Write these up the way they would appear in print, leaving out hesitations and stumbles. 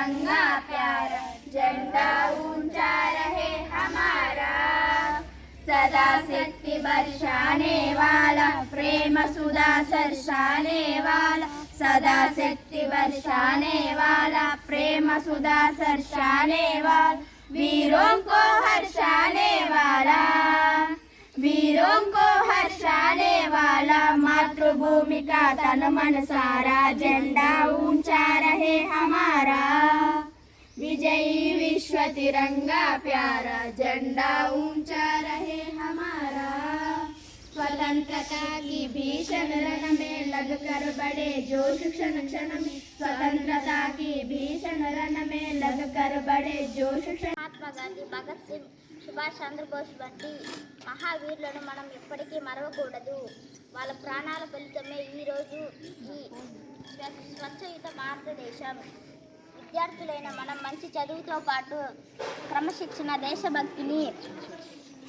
तिरंगा प्यारा, झंडा ऊंचा रहे हमारा। सदा शक्ति बरसाने वाला, प्रेम सुधा सरसाने वाला, सदा शक्ति बरसाने वाला, प्रेम सुधा सरसाने वाला, वीरों को हर्षाने वाला, वीरों को हर्षाने वाला, मातृभूमि का तन मन सारा, झंडा ऊंचा रहे हमारा। विजयी विश्व तिरंगा प्यारा, झंडा ऊंचा रहे हमारा। स्वतंत्रता की भीषण रण में लगकर बड़े जोश क्षण क्षण में, स्वतंत्रता की भीषण रण में लगकर बड़े जोश क्षण। महात्मा गांधी, భగత్ సింగ్, సుభాష్ చంద్రబోస్ వంటి మహావీరులను మనం ఎప్పటికీ మరవకూడదు. వాళ్ళ ప్రాణాల ఫలితమే ఈరోజు ఈ స్వచ్ఛయుత భారతదేశం. విద్యార్థులైన మనం మంచి చదువుతో పాటు క్రమశిక్షణ, దేశభక్తిని,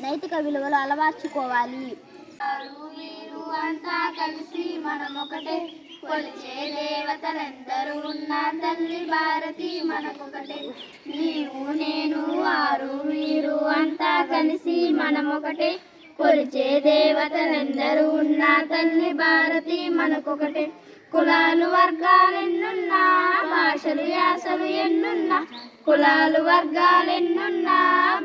నైతిక విలువలు అలవర్చుకోవాలి. వీరు అంతా కలిసి మనం ఒకటే, కొలిచే దేవతలందరూ ఉన్న తల్లి భారతి మనకొకటే. నీవు నేను వారు వీరు అంతా కలిసి మనం ఒకటే, కొలిచే దేవతలందరూ ఉన్న తల్లి భారతి మనకొకటే. కులాలు వర్గాలెన్నున్నా, భాషలు యాసలు ఎన్నున్నా, కులాలు వర్గాలెన్నున్నా,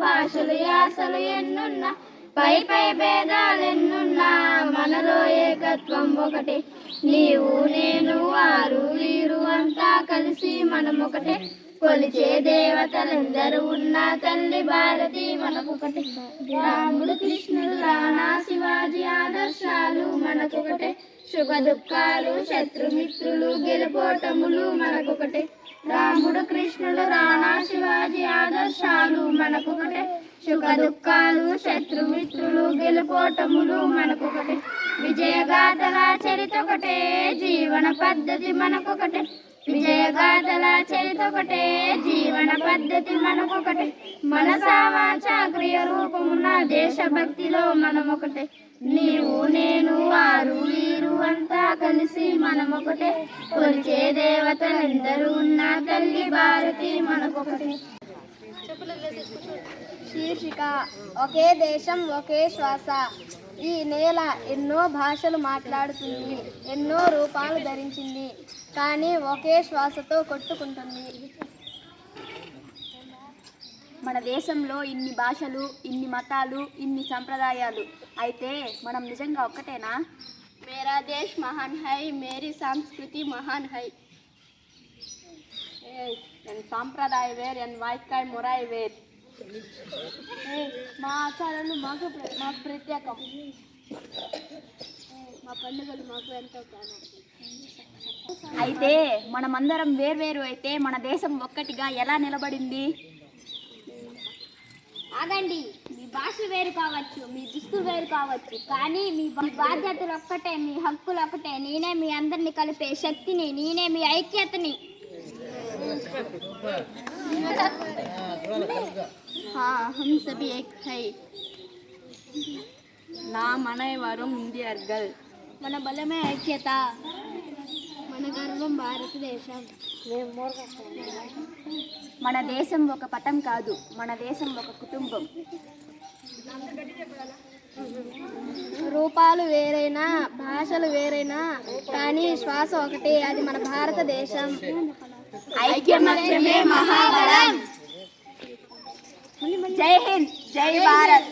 భాషలు యాసలు ఎన్నున్నా, పై పై భేదాలెన్నున్నా, మనలో ఏకత్వం ఒకటే. నీవు నేను వారు వీరు అంతా కలిసి మనం ఒకటే, కొలిచే దేవతలందరూ ఉన్న తల్లి భారతి మనకొకటే. రాముడు కృష్ణుడు రానా శివాజీ ఆదర్శాలు మనకొకటే, సుఖ దుఃఖాలు శత్రుమిత్రులు గెలుపోటములు మనకొకటే. రాముడు కృష్ణుడు రానా శివాజీ ఆదర్శాలు మనకొకటే, సుఖ దుఃఖాలు శత్రుమిత్రులు గెలుపోటములు మనకొకటే. విజయగాథల చరితొకటే, జీవన పద్ధతి మనకొకటే. విజయగాథల చరితొకటే, జీవన పద్ధతి మనకొకటే. మనసా వాచా క్రియ రూపమున్న దేశభక్తిలో మనమొకటే. నీవు నేను వారు వీరు అంతా కలిసి మనమొకటే, కొలిచే దేవతలందరూ ఉన్న తల్లి భారతి మనకొకటే. శీర్షిక ఒకే దేశం ఒకే శ్వాస. ఈ నేల ఎన్నో భాషలు మాట్లాడుతుంది, ఎన్నో రూపాలు ధరించింది, కానీ ఒకే శ్వాసతో కొట్టుకుంటుంది. మన దేశంలో ఇన్ని భాషలు, ఇన్ని మతాలు, ఇన్ని సంప్రదాయాలు, అయితే మనం నిజంగా ఒక్కటేనా? మేరా దేశ్ మహాన్ హై, మేరీ సంస్కృతి మహాన్ హై. ఎన్ సాంప్రదాయ వేర్, ఎన్ వాయికాయ్ మొరాయి వేర్. మా ఆచారాలు మాకు ప్రత్యేకం, మా పండుగలు మాకు ఎంతో ప్రాణం. అయితే మనమందరం వేర్వేరు అయితే మన దేశం ఒక్కటిగా ఎలా నిలబడింది? ఆగండి, మీ భాష వేరు కావచ్చు, మీ దుస్తులు వేరు కావచ్చు, కానీ మీ బాధ్యతలు ఒక్కటే, మీ హక్కులు ఒకటే. నేనే మీ అందరినీ కలిపే శక్తిని, నేనే మీ ఐక్యతని. హమ్ సభీ ఏక్ హై. நாம் அனைவரும் இந்தியர்கள். మన బలమే ఐక్యత, మన గర్వం భారతదేశం. మన దేశం ఒక పటం కాదు, మన దేశం ఒక కుటుంబం. రూపాలు వేరైనా, భాషలు వేరైనా, కానీ శ్వాస ఒకటే, అది మన భారతదేశం. ఐక్యమత్యమే మహాబలం. జై హింద్, జై భారత్.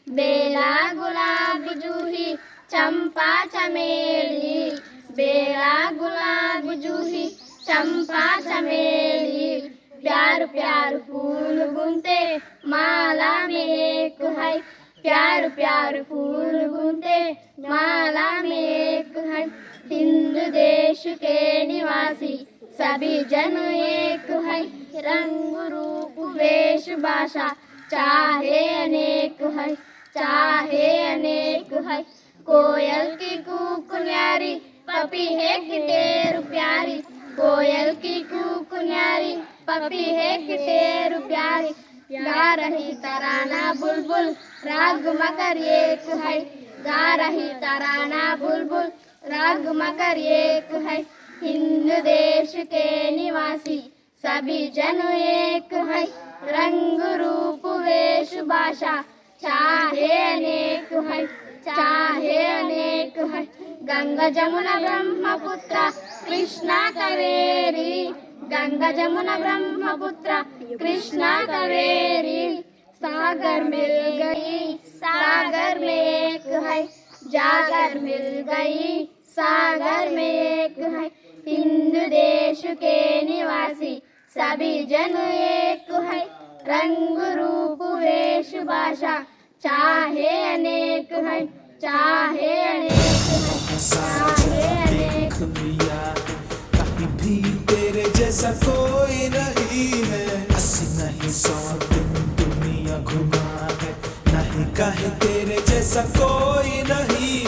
बेला गुलाब जूही चंपा चमेली, बेला गुलाब जूही चंपा चमेली, प्यार प्यार फूल गुनते माला में एक है, प्यार प्यार फूल गुनते माला में एक है। हिंद देश के निवासी सभी जन एक है, रंग रूप वेश भाषा चाहे अनेक है, चाहे अनेक है। कोयल की कूक न्यारी पपी है किटेर प्यारी, कोयल की कूक न्यारी पपी है किटेर प्यारी, गा रही तराना बुलबुल राग मकर एक है, गा रही तराना बुलबुल राग मकर एक है। हिंद देश के निवासी सभी जन एक है, रंग रूप वेश भाषा चाहे अनेक है, चाहे अनेक है। गंगा जमुना ब्रह्मपुत्र कृष्णा कावेरी, गंगा जमुना ब्रह्मपुत्र कृष्णा कावेरी, सागर मिल गई सागर में एक है, जागर मिल गई सागर में एक है। हिंद देश के निवासी सभी जन एक है, रंग रूप वेश भाषा चाहे अनेक है, चाहे अनेक है, चाहे अनेक। कहीं भी तेरे जैसा कोई नहीं है, 80 नहीं 100 दिन दुनिया घुमा है, नहीं कहीं तेरे जैसा कोई नहीं।